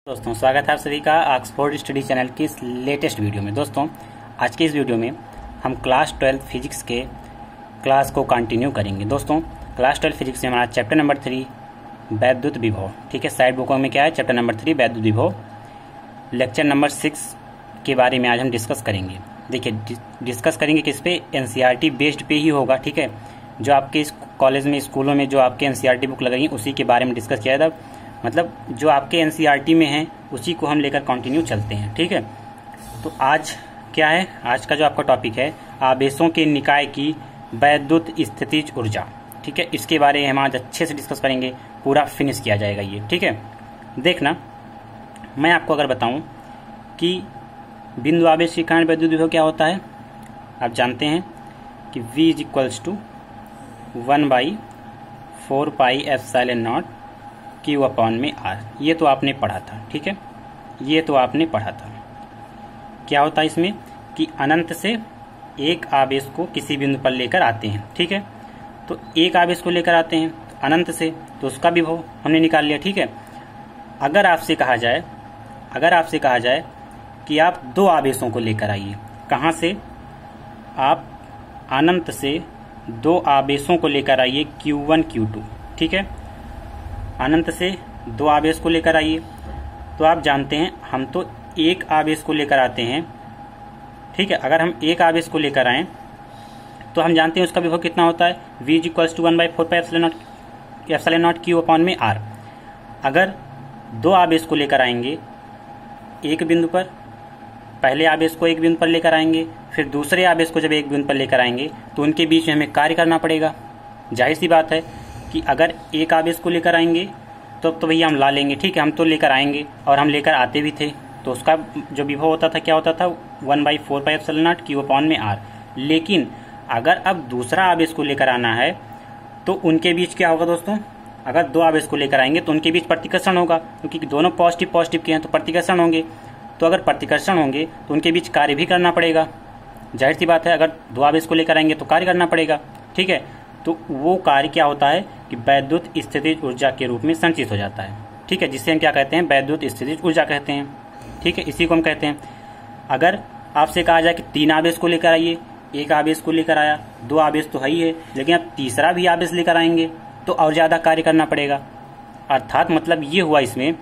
दोस्तों स्वागत है आप सभी का ऑक्सफोर्ड स्टडी चैनल की इस लेटेस्ट वीडियो में। दोस्तों आज के इस वीडियो में हम क्लास 12 फिजिक्स के क्लास को कंटिन्यू करेंगे। दोस्तों क्लास 12 फिजिक्स में हमारा चैप्टर नंबर 3 वैद्युत विभव, ठीक है। साइड बुकों में क्या है, चैप्टर नंबर 3 वैद्युत विभव, लेक्चर नंबर 6 के बारे में आज हम डिस्कस करेंगे। देखिए डिस्कस करेंगे किस पे, एनसीईआरटी बेस्ड पे ही होगा, ठीक है। जो आपके इस कॉलेज में स्कूलों में जो आपके एनसीईआरटी बुक लगाई उसी के बारे में डिस्कस किया था। मतलब जो आपके एनसीईआरटी में है उसी को हम लेकर कंटिन्यू चलते हैं, ठीक है। तो आज क्या है, आज का जो आपका टॉपिक है आवेशों के निकाय की वैद्युत स्थितिज ऊर्जा, ठीक है। इसके बारे में हम आज अच्छे से डिस्कस करेंगे, पूरा फिनिश किया जाएगा ये, ठीक है। देखना, मैं आपको अगर बताऊं कि बिंदु आवेश के कारण वैद्युत विभव क्या होता है, आप जानते हैं कि V is equals to 1/4πε0 Q upon में R। ये तो आपने पढ़ा था, ठीक है, ये तो आपने पढ़ा था। क्या होता है इसमें कि अनंत से एक आवेश को किसी बिंदु पर लेकर आते हैं, ठीक है। तो एक आवेश को लेकर आते हैं अनंत से, तो उसका विभव हमने निकाल लिया, ठीक है। अगर आपसे कहा जाए कि आप दो आवेशों को लेकर आइए, कहाँ से, आप अनंत से दो आवेशों को लेकर आइए Q1 Q2, ठीक है। अनंत से दो आवेश को लेकर आइए, तो आप जानते हैं हम तो एक आवेश को लेकर आते हैं, ठीक है। अगर हम एक आवेश को लेकर आए तो हम जानते हैं उसका विभव कितना होता है, V is equals to 1/4πε0 Q upon में R। अगर दो आवेश को लेकर आएंगे एक बिंदु पर, पहले आवेश को एक बिंदु पर लेकर आएंगे, फिर दूसरे आवेश को जब एक बिंदु पर लेकर आएंगे तो उनके बीच में हमें कार्य करना पड़ेगा। जाहिर सी बात है कि अगर एक आवेश को लेकर आएंगे तो भैया हम ला लेंगे, ठीक है, हम तो लेकर आएंगे और हम लेकर आते भी थे, तो उसका जो विभव होता था क्या होता था, 1/4πε0 Q अपॉन में R। लेकिन अगर अब दूसरा आवेश को लेकर आना है तो उनके बीच क्या होगा दोस्तों, अगर दो आवेश को लेकर आएंगे तो उनके बीच प्रतिकर्षण होगा, क्योंकि दोनों पॉजिटिव पॉजिटिव के हैं तो प्रतिकर्षण होंगे। तो अगर प्रतिकर्षण होंगे तो उनके बीच कार्य भी करना पड़ेगा। जाहिर सी बात है अगर दो आवेश को लेकर आएंगे तो कार्य करना पड़ेगा, ठीक है। तो वो कार्य क्या होता है कि वैद्युत स्थितिज ऊर्जा के रूप में संचित हो जाता है, ठीक है, जिसे हम क्या कहते हैं, वैद्युत स्थितिज ऊर्जा कहते हैं, ठीक है, इसी को हम कहते हैं। अगर आपसे कहा जाए कि तीन आवेश को लेकर आइए, एक आवेश को लेकर आया, दो आवेश तो है ही है, लेकिन अब तीसरा भी आवेश लेकर आएंगे तो और ज्यादा कार्य करना पड़ेगा। अर्थात मतलब ये हुआ इसमें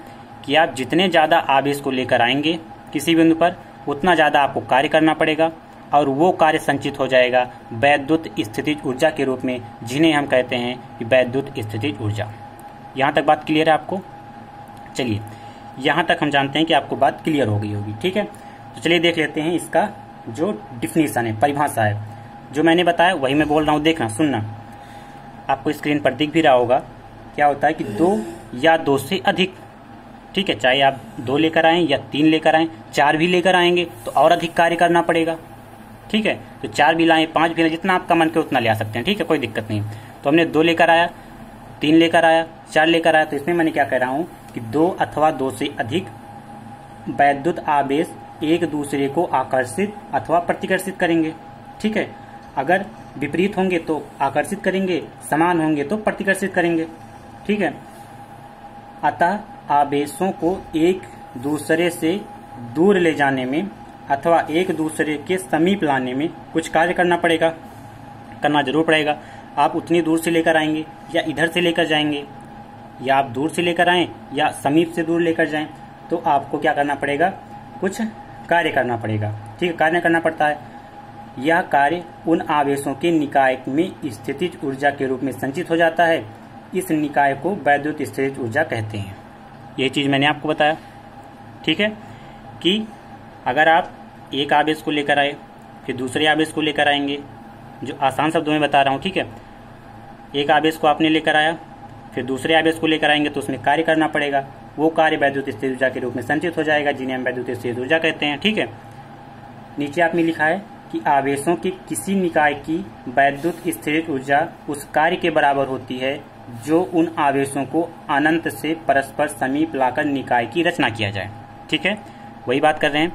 कि आप जितने ज्यादा आवेश को लेकर आएंगे किसी बिंदु पर उतना ज्यादा आपको कार्य करना पड़ेगा और वो कार्य संचित हो जाएगा वैद्युत स्थितिज ऊर्जा के रूप में, जिन्हें हम कहते हैं कि वैद्युत स्थितिज ऊर्जा। यहाँ तक बात क्लियर है आपको? चलिए यहाँ तक हम जानते हैं कि आपको बात क्लियर हो गई होगी, ठीक है। तो चलिए देख लेते हैं इसका जो डिफिनीशन है, परिभाषा है, जो मैंने बताया वही मैं बोल रहा हूँ, देखना सुनना। आपको स्क्रीन पर दिख भी रहा होगा क्या होता है कि दो या दो से अधिक, ठीक है, चाहे आप दो लेकर आए या तीन लेकर आए, चार भी लेकर आएंगे तो और अधिक कार्य करना पड़ेगा, ठीक है। तो चार भी लाएं, पांच भी लाएं, जितना आपका मन के उतना ले आ सकते हैं, ठीक है, कोई दिक्कत नहीं। तो हमने दो लेकर आया, तीन लेकर आया, चार लेकर आया, तो इसमें मैंने क्या कह रहा हूं कि दो अथवा दो से अधिक वैद्युत आवेश एक दूसरे को आकर्षित अथवा प्रतिकर्षित करेंगे, ठीक है। अगर विपरीत होंगे तो आकर्षित करेंगे, समान होंगे तो प्रतिकर्षित करेंगे, ठीक है। अतः आवेशों को एक दूसरे से दूर ले जाने में अथवा एक दूसरे के समीप लाने में कुछ कार्य करना पड़ेगा, करना जरूर पड़ेगा। आप उतनी दूर से लेकर आएंगे या इधर से लेकर जाएंगे, या आप दूर से लेकर आएं या समीप से दूर लेकर जाएं, तो आपको क्या करना पड़ेगा, कुछ कार्य करना पड़ेगा, ठीक है, कार्य करना पड़ता है। यह कार्य उन आवेशों के निकाय में स्थितिज ऊर्जा के रूप में संचित हो जाता है। इस निकाय को वैद्युत स्थितिज ऊर्जा कहते हैं। ये चीज मैंने आपको बताया, ठीक है, कि अगर आप एक आवेश को लेकर आए फिर दूसरे आवेश को लेकर आएंगे, जो आसान शब्दों में बता रहा हूं, ठीक है। एक आवेश को आपने लेकर आया फिर दूसरे आवेश को लेकर आएंगे तो उसमें कार्य करना पड़ेगा, वो कार्य वैद्युत स्थितिज ऊर्जा के रूप में संचित हो जाएगा, जिन्हें हम वैद्युत स्थितिज ऊर्जा कहते हैं, ठीक है। नीचे आपने लिखा है कि आवेशों के किसी निकाय की वैद्युत स्थितिज ऊर्जा उस कार्य के बराबर होती है जो उन आवेशों को अनंत से परस्पर समीप लाकर निकाय की रचना किया जाए, ठीक है। वही बात कर रहे हैं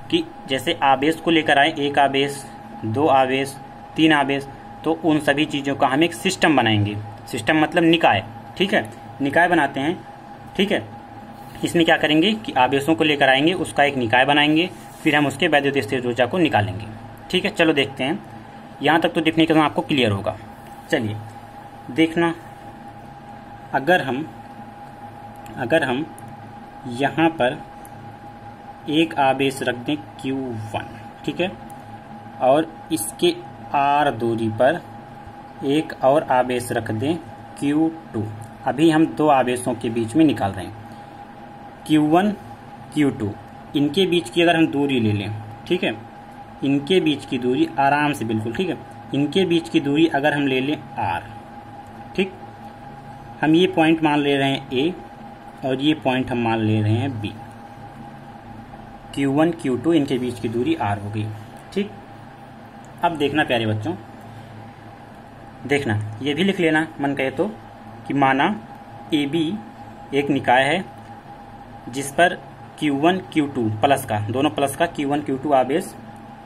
कि जैसे आवेश को लेकर आए, एक आवेश, दो आवेश, तीन आवेश, तो उन सभी चीजों का हम एक सिस्टम बनाएंगे। सिस्टम मतलब निकाय, ठीक है, निकाय बनाते हैं, ठीक है। इसमें क्या करेंगे कि आवेशों को लेकर आएंगे, उसका एक निकाय बनाएंगे, फिर हम उसके वैद्युत स्थिर ऊर्जा को निकालेंगे। ठीक है, चलो देखते हैं। यहाँ तक तो डेफिनेशन आपको क्लियर होगा। चलिए देखना, अगर हम यहाँ पर एक आवेश रख दें Q1, ठीक है, और इसके R दूरी पर एक और आवेश रख दें Q2। अभी हम दो आवेशों के बीच में निकाल रहे हैं Q1 Q2। इनके बीच की अगर हम दूरी ले लें, ठीक है, इनके बीच की दूरी आराम से बिल्कुल, ठीक है, इनके बीच की दूरी अगर हम ले लें R, ठीक, हम ये पॉइंट मान ले रहे हैं A और ये पॉइंट हम मान ले रहे हैं B। Q1 Q2 इनके बीच की दूरी R हो गई। ठीक, अब देखना प्यारे बच्चों, देखना ये भी लिख लेना मन कहे तो, कि माना AB एक निकाय है जिस पर Q1 Q2 प्लस का, दोनों प्लस का Q1 Q2 आवेश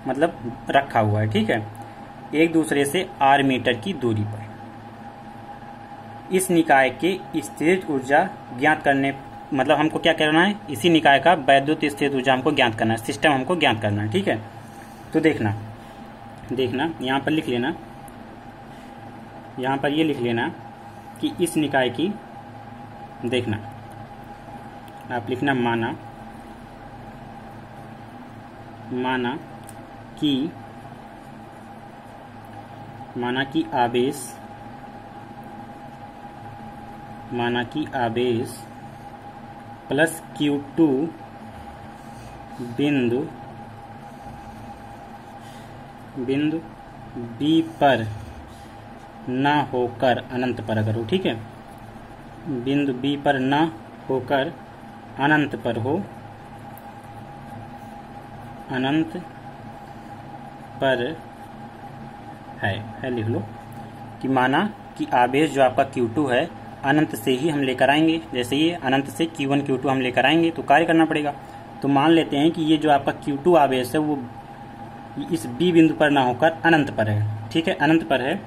मतलब रखा हुआ है, ठीक है, एक दूसरे से R मीटर की दूरी पर। इस निकाय के स्थिर ऊर्जा ज्ञात करने, मतलब हमको क्या करना है, इसी निकाय का वैद्युत स्थिर ऊर्जा हमको ज्ञात करना है, सिस्टम हमको ज्ञात करना है। ठीक है, तो देखना यहाँ पर लिख लेना, यहाँ पर ये लिख लेना कि इस निकाय की, देखना आप लिखना माना कि आवेश प्लस Q2 बिंदु B पर ना होकर अनंत पर अगर हो, ठीक है, बिंदु B पर ना होकर अनंत पर हो, अनंत पर है लिख लो, कि माना कि आवेश जो आपका Q2 है अनंत से ही हम लेकर आएंगे, जैसे ये अनंत से Q1 Q2 हम लेकर आएंगे तो कार्य करना पड़ेगा। तो मान लेते हैं कि ये जो आपका Q2 आवेश है वो इस B बिंदु पर ना होकर अनंत पर है, ठीक है, अनंत पर है।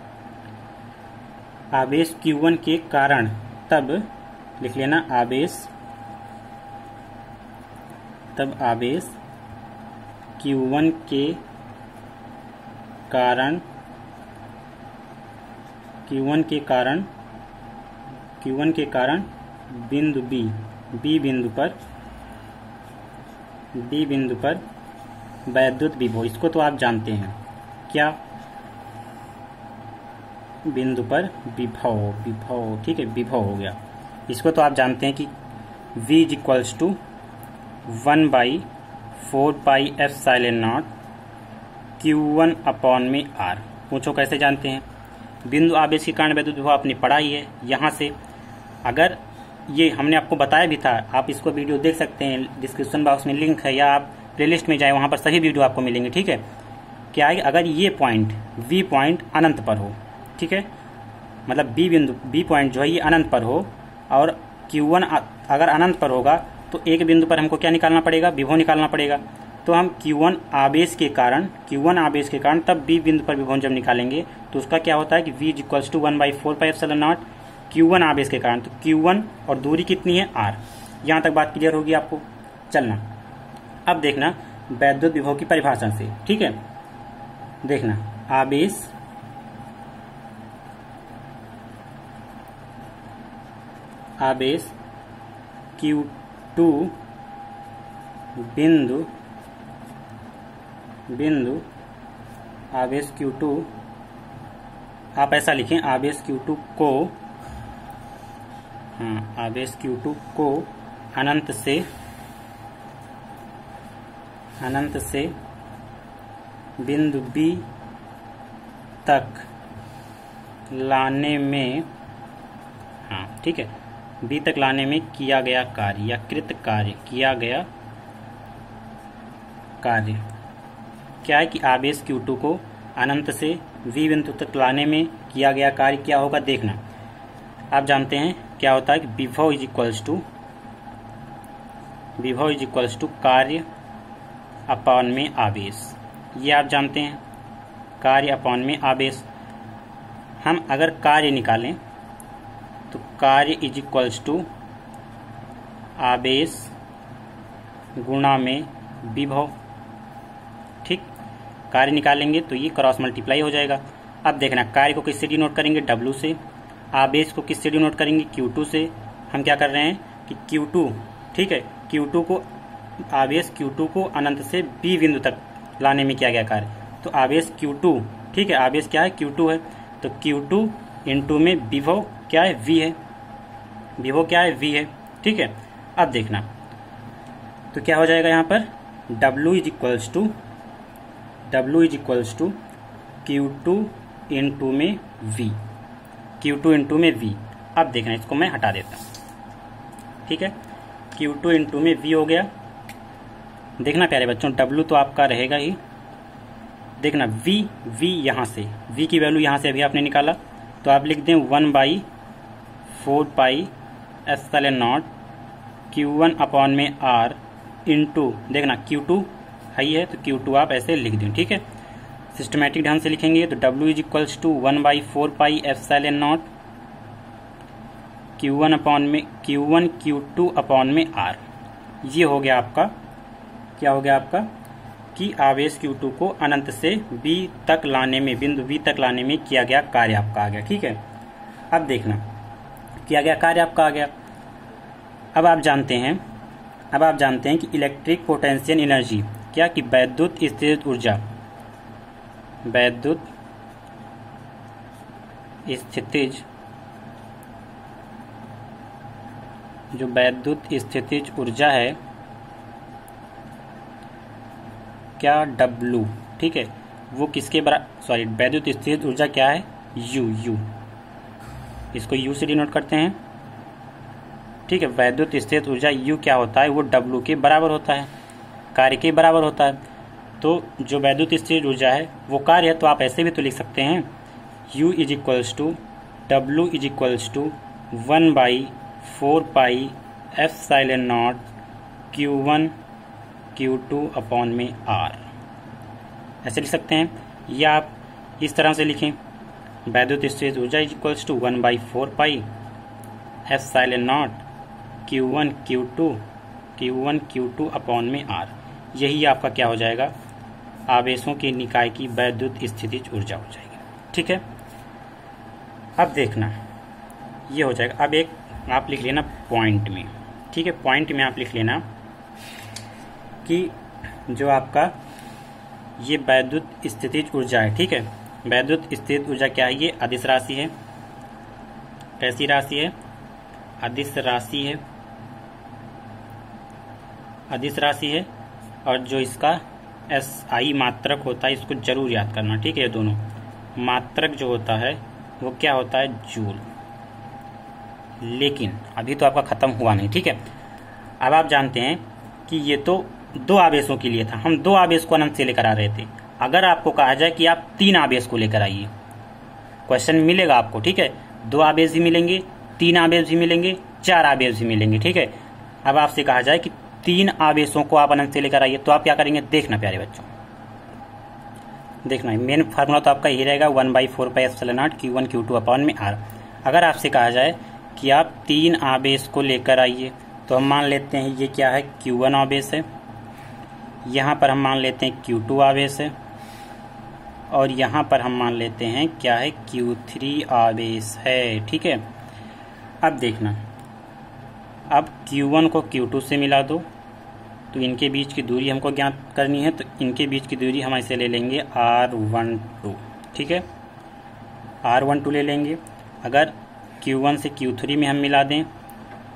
आवेश Q1 के कारण, तब लिख लेना आवेश Q1 के कारण बिंदु B बिंदु पर वैद्युत विभव, इसको तो आप जानते हैं क्या, बिंदु पर विभव, ठीक है, विभव हो गया। इसको तो आप जानते हैं कि V equals to 1/4πε0 Q1 upon में R। पूछो कैसे जानते हैं, बिंदु आवेश के कारण वैद्युत विभव आपने पढ़ा ही है। यहाँ से अगर ये हमने आपको बताया भी था, आप इसको वीडियो देख सकते हैं, डिस्क्रिप्शन बॉक्स में लिंक है, या आप प्लेलिस्ट में जाए, वहाँ पर सभी वीडियो आपको मिलेंगे। ठीक है, क्या है, अगर ये पॉइंट V पॉइंट अनंत पर हो, ठीक है, मतलब B पॉइंट जो है ये अनंत पर हो, और Q1 अगर अनंत पर होगा तो एक बिंदु पर हमको क्या निकालना पड़ेगा, विभव निकालना पड़ेगा। तो हम Q1 आवेश के कारण तब B बिंदु पर विभव जब निकालेंगे तो उसका क्या होता है कि V इक्वल्स टू 1/4πε0 Q1 आवेश के कारण। तो Q1 और दूरी कितनी है, R। यहाँ तक बात क्लियर होगी आपको। चलना अब देखना वैद्युत विभव की परिभाषा से, ठीक है, देखना आवेश Q2 बिंदु आवेश Q2, आप ऐसा लिखें, आवेश Q2 को अनंत से बिंदु B तक लाने में, हाँ ठीक है, B तक लाने में किया गया कार्य या कृत कार्य, क्या है कि आवेश Q2 को अनंत से V बिंदु तक लाने में किया गया कार्य क्या होगा, देखना। आप जानते हैं क्या होता है कि विभव इज इक्वल्स टू कार्य अपॉन में आवेश, ये आप जानते हैं, कार्य अपॉन में आवेश। हम अगर कार्य निकालें तो कार्य इज इक्वल्स टू आवेश गुणा में विभव। ठीक, कार्य निकालेंगे तो ये क्रॉस मल्टीप्लाई हो जाएगा। अब देखना, कार्य को किससे डिनोट करेंगे? W से। आवेश को किससे डिनोट करेंगे? Q2 से। हम क्या कर रहे हैं कि Q2, ठीक है, Q2 को, आवेश Q2 को अनंत से B बिंदु तक लाने में किया गया कार्य। तो आवेश Q2, ठीक है, आवेश क्या है? Q2 है। तो Q2 इंटू में विभव क्या है? V है। विभव क्या है? V है। ठीक है, अब देखना तो क्या हो जाएगा यहाँ पर? W is equals to Q2 into में V, Q2 इंटू में V। अब देखना, इसको मैं हटा देता हूँ। ठीक है, Q2 इंटू में V हो गया। देखना प्यारे बच्चों, W तो आपका रहेगा ही। देखना V यहाँ से, V की वैल्यू यहाँ से अभी आपने निकाला, तो आप लिख दें 1/4 pi epsilon not Q1 upon में R इंटू, देखना Q2 हाई है तो Q2 आप ऐसे लिख दें। ठीक है, सिस्टमैटिक ढंग से लिखेंगे तो W is equals to 1/4 pi epsilon not Q1 Q2 upon में R। ये हो गया आपका, क्या हो गया आपका कि आवेश Q2 को अनंत से B तक लाने में, बिंदु B तक लाने में किया गया कार्य आपका आ गया। ठीक है, अब देखना किया गया कार्य आपका आ गया। अब आप जानते हैं कि इलेक्ट्रिक पोटेंशियल एनर्जी क्या, कि वैद्युत स्थितिज ऊर्जा, वैद्युत स्थितिज, जो वैद्युत स्थितिज ऊर्जा है क्या, W, ठीक है, वो किसके बराबर, वैद्युत स्थितिज ऊर्जा क्या है? U, इसको U से डिनोट करते हैं। ठीक है, वैद्युत स्थितिज ऊर्जा U क्या होता है? वो W के बराबर होता है, कार्य के बराबर होता है। तो जो वैद्युत स्थितिज ऊर्जा है वो कार्य है, तो आप ऐसे भी तो लिख सकते हैं U is equals to W is equals to 1/4 pi epsilon not Q1 Q2 upon में R, ऐसे लिख सकते हैं। या आप इस तरह से लिखें, वैद्युत स्थितिज ऊर्जा is equals to 1/4 pi epsilon not Q1 Q2 upon में R। यही आपका क्या हो जाएगा? आवेशों के निकाय की वैद्युत स्थितिज ऊर्जा हो जाएगी। ठीक है, अब देखना ये हो जाएगा। अब एक आप लिख लेना पॉइंट में। ठीक है, पॉइंट में आप लिख लेना कि जो आपका ये वैद्युत स्थितिज ऊर्जा है, ठीक है, वैद्युत स्थितिज ऊर्जा क्या है? ये अदिश राशि है। कैसी राशि है? अदिश राशि है, अदिश राशि है। और जो इसका SI मात्रक होता है, इसको जरूर याद करना। ठीक है, ये दोनों मात्रक जो होता है वो क्या होता है? जूल। लेकिन अभी तो आपका खत्म हुआ नहीं। ठीक है, अब आप जानते हैं कि ये तो दो आवेशों के लिए था, हम दो आवेश को अनंत से लेकर आ रहे थे। अगर आपको कहा जाए कि आप 3 आवेश को लेकर आइए, क्वेश्चन मिलेगा आपको। ठीक है, 2 आवेश भी मिलेंगे, 3 आवेश भी मिलेंगे, 4 आवेश भी मिलेंगे। ठीक है, अब आपसे कहा जाए कि 3 आवेशों को आप अनंत से लेकर आइए, तो आप क्या करेंगे? देखना प्यारे बच्चों, देखना मेन फार्मूला तो आपका यही रहेगा 1/4 pi epsilon not Q1 Q2 upon में R। अगर आपसे कहा जाए कि आप 3 आवेश को लेकर आइए, तो हम मान लेते हैं ये क्या है? Q1 आवेश है, यहाँ पर हम मान लेते हैं Q2 आवेश है, और यहाँ पर हम मान लेते हैं क्या है? Q3 आवेश है। ठीक है, अब देखना, अब Q1 को Q2 से मिला दो, तो इनके बीच की दूरी हमको ज्ञात करनी है। तो इनके बीच की दूरी हम ऐसे ले लेंगे R12। ठीक है, R12 ले लेंगे। अगर Q1 से Q3 में हम मिला दें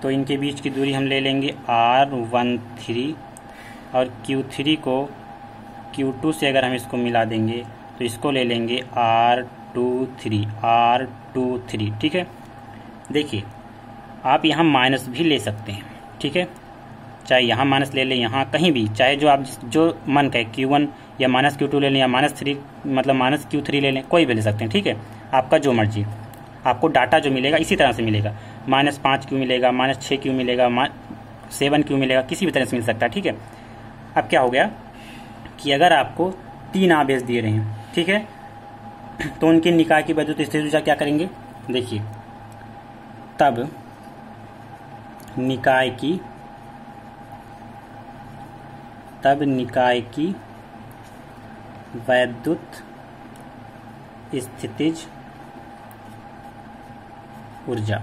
तो इनके बीच की दूरी हम ले लेंगे R13, और Q3 को Q2 से अगर हम इसको मिला देंगे तो इसको ले लेंगे R23। ठीक है, देखिए आप यहाँ माइनस भी ले सकते हैं। ठीक है, चाहे यहाँ माइनस ले लें, यहाँ कहीं भी, चाहे जो आप जो मन कहे, Q1 या -Q2 ले लें, या -3 मतलब -Q3 ले लें, कोई भी ले सकते हैं। ठीक है, आपका जो मर्जी। आपको डाटा जो मिलेगा इसी तरह से मिलेगा, -5Q मिलेगा, -6Q मिलेगा, 7Q मिलेगा, किसी भी तरह से मिल सकता है। ठीक है, अब क्या हो गया कि अगर आपको 3 आवेश दिए रहे हैं, ठीक है, तो उनके निकाय की वैद्युत स्थितिज ऊर्जा क्या करेंगे? देखिए, तब निकाय की तब निकाय की वैद्युत स्थितिज ऊर्जा।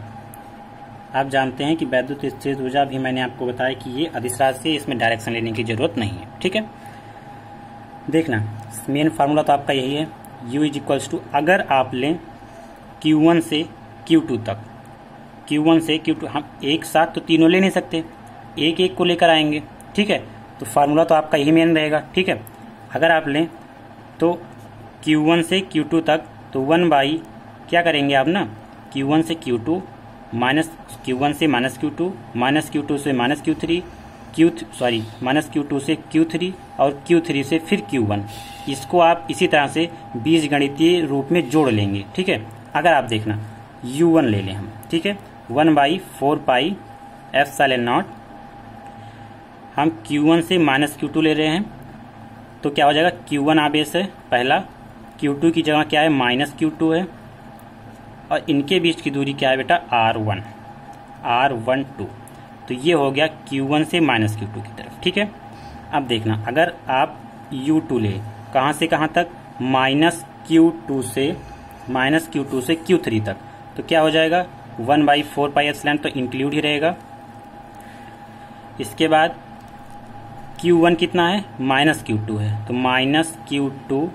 आप जानते हैं कि वैद्युत स्थितिज ऊर्जा भी मैंने आपको बताया कि ये अदिश राशि है, इसमें डायरेक्शन लेने की जरूरत नहीं है। ठीक है, देखना मेन फार्मूला तो आपका यही है, U इज इक्वल्स टू, अगर आप लें Q1 से Q2 तक, Q1 से Q2, हम एक साथ तो तीनों ले नहीं सकते, एक एक को लेकर आएंगे। ठीक है, तो फार्मूला तो आपका यही मेन रहेगा। ठीक है, अगर आप लें तो Q1 से Q2 तक, तो 1 बाई क्या करेंगे आप ना, Q1 से Q2 माइनस Q1 से माइनस Q2 माइनस Q2 से माइनस Q3 माइनस Q2 से Q3 और Q3 से फिर Q1, इसको आप इसी तरह से बीजगणितीय रूप में जोड़ लेंगे। ठीक है, अगर आप देखना U1 ले लें हम, ठीक है, 1/4 पाई एप्सिलॉन नॉट, हम Q1 से माइनस Q2 ले रहे हैं तो क्या हो जाएगा, Q1 आवेश है पहला, Q2 की जगह क्या है माइनस Q2 है, और इनके बीच की दूरी क्या है बेटा R12, तो ये हो गया Q1 से माइनस Q2 की तरफ। ठीक है, अब देखना अगर आप U2 ले, कहाँ से कहाँ तक, माइनस Q2 से Q3 तक, तो क्या हो जाएगा 1/4 पाई एप्सिलॉन, तो इंक्लूड ही रहेगा। इसके बाद Q1 कितना है, माइनस Q2 है, तो माइनस Q2,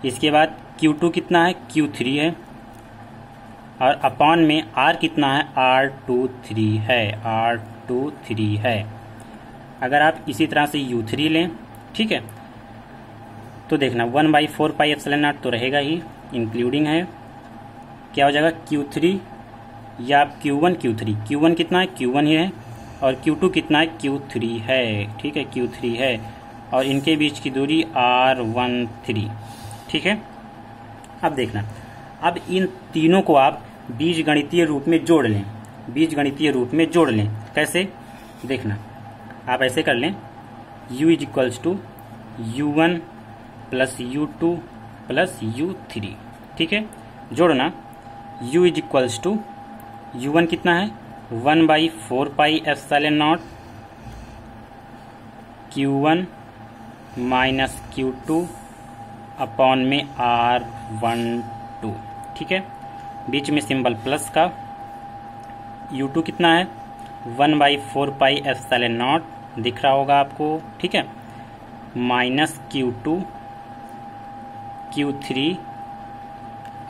इसके बाद Q2 कितना है, Q3 है, और अपॉन में R कितना है, R23 है। अगर आप इसी तरह से U3 लें, ठीक है, तो देखना 1/4 पाई एप्सिलॉन नॉट तो रहेगा ही, इंक्लूडिंग है, क्या हो जाएगा Q3 या Q1 कितना है, Q1 ही है, और Q2 कितना है, Q3 है। ठीक है, Q3 है, और इनके बीच की दूरी R13। ठीक है, अब देखना, अब इन तीनों को आप बीजगणितीय रूप में जोड़ लें, कैसे देखना, आप ऐसे कर लें, U is equals to U1 plus U2 plus U3। ठीक है, जोड़ना, U is equals to U1 कितना है, 1/4 pi epsilon not Q1 minus Q2 upon में R12। ठीक है, बीच में सिंबल प्लस का, U2 कितना है, 1/4 पाई एप्सिलॉन नॉट दिख रहा होगा आपको। ठीक है, माइनस Q2 Q3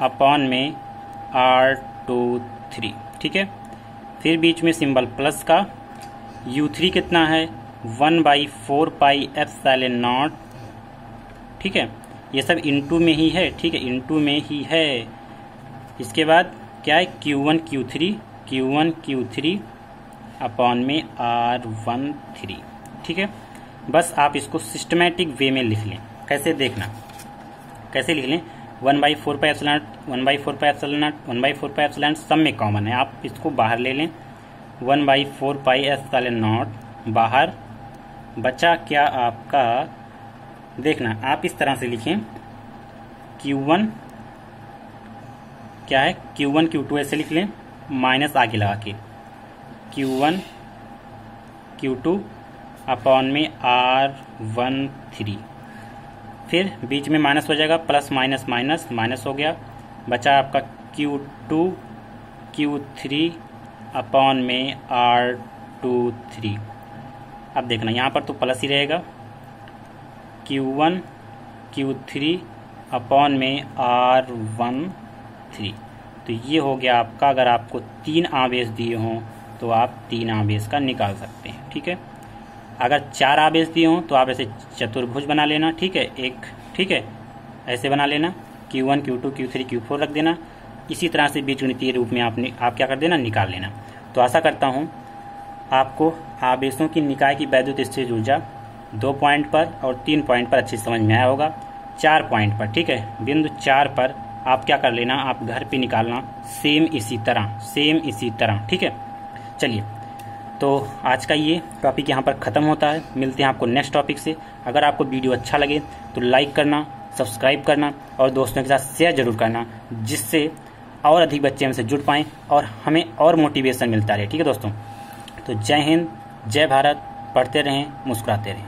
अपॉन में R23। ठीक है, फिर बीच में सिंबल प्लस का, U3 कितना है, 1/4 पाई एप्सिलॉन नॉट। ठीक है, ये सब इनटू में ही है। ठीक है, इनटू में ही है। इसके बाद क्या है, Q1 Q3 अपॉन में R13। ठीक है, बस आप इसको सिस्टमैटिक वे में लिख लें। कैसे देखना, कैसे लिख लें, 1/4 पाई एप्सिलॉन नॉट सब में कॉमन है, आप इसको बाहर ले लें, 1/4 पाई एप्सिलॉन नॉट बाहर, बचा क्या आपका, देखना आप इस तरह से लिखें, Q1 क्या है, Q1 Q2 ऐसे लिख लें, माइनस आगे लगा के, Q1 Q2 अपॉन में R13, फिर बीच में माइनस हो जाएगा, प्लस माइनस माइनस माइनस हो गया, बचा आपका Q2 Q3 अपॉन में R23। अब देखना यहाँ पर तो प्लस ही रहेगा, Q1 Q3 अपॉन में R13। तो ये हो गया आपका, अगर आपको 3 आवेश दिए हों तो आप 3 आवेश का निकाल सकते हैं। ठीक है, अगर 4 आवेश दिए हों तो आप ऐसे चतुर्भुज बना लेना। ठीक है, ठीक है, ऐसे बना लेना, Q1 Q2 Q3 Q4 रख देना, इसी तरह से बीजगणितीय रूप में आप क्या कर देना, निकाल लेना। तो आशा करता हूँ आपको आवेशों की निकाय की वैद्युत स्थितिज ऊर्जा 2 पॉइंट पर और 3 पॉइंट पर अच्छी समझ में आया होगा। 4 पॉइंट पर, ठीक है, बिंदु 4 पर आप क्या कर लेना, आप घर पे निकालना सेम इसी तरह। ठीक है, चलिए, तो आज का ये टॉपिक यहाँ पर ख़त्म होता है। मिलते हैं आपको नेक्स्ट टॉपिक से। अगर आपको वीडियो अच्छा लगे तो लाइक करना, सब्सक्राइब करना और दोस्तों के साथ शेयर जरूर करना, जिससे और अधिक बच्चे हमसे जुड़ पाएँ और हमें और मोटिवेशन मिलता रहे। ठीक है दोस्तों, तो जय हिंद, जय भारत, पढ़ते रहें, मुस्कुराते रहें।